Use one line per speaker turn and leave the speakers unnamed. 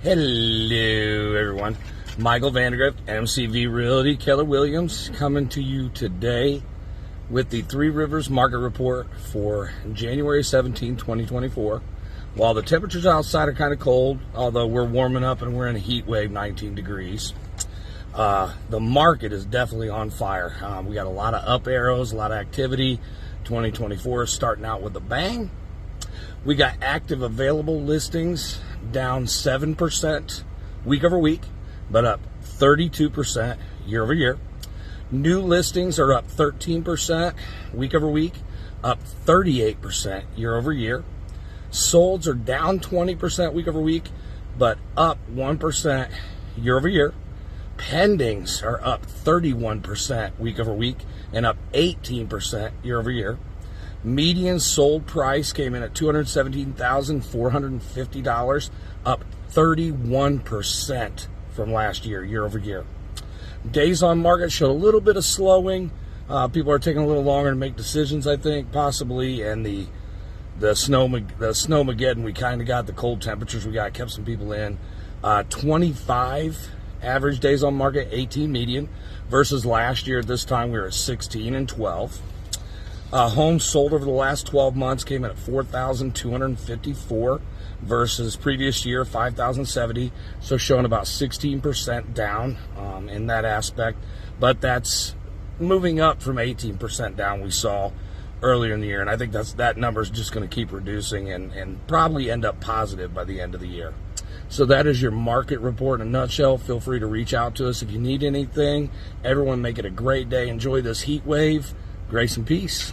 Hello, everyone. Michael Vandergrift, MCV Realty, Keller Williams, coming to you today with the 3Rivers market report for January 17, 2024. While the temperatures outside are kind of cold, although we're warming up and we're in a heat wave, 19 degrees, the market is definitely on fire. We got a lot of up arrows, a lot of activity. 2024 is starting out with a bang. We got active available listings down 7% week over week, but up 32% year over year. New listings are up 13% week over week, up 38% year over year. Solds are down 20% week over week, but up 1% year over year. Pendings are up 31% week over week and up 18% year over year. Median sold price came in at $217,450, up 31% from last year, year over year. Days on market showed a little bit of slowing. People are taking a little longer to make decisions, I think, possibly, and the snowmageddon we kind of got, the cold temperatures we got, kept some people in. 25 average days on market, 18 median, versus last year at this time we were at 16 and 12. Homes sold over the last 12 months came in at 4,254 versus previous year 5,070, so showing about 16% down in that aspect, but that's moving up from 18% down we saw earlier in the year, and I think that number is just going to keep reducing and probably end up positive by the end of the year. So that is your market report in a nutshell. Feel free to reach out to us if you need anything. Everyone make it a great day. Enjoy this heat wave. Grace and peace.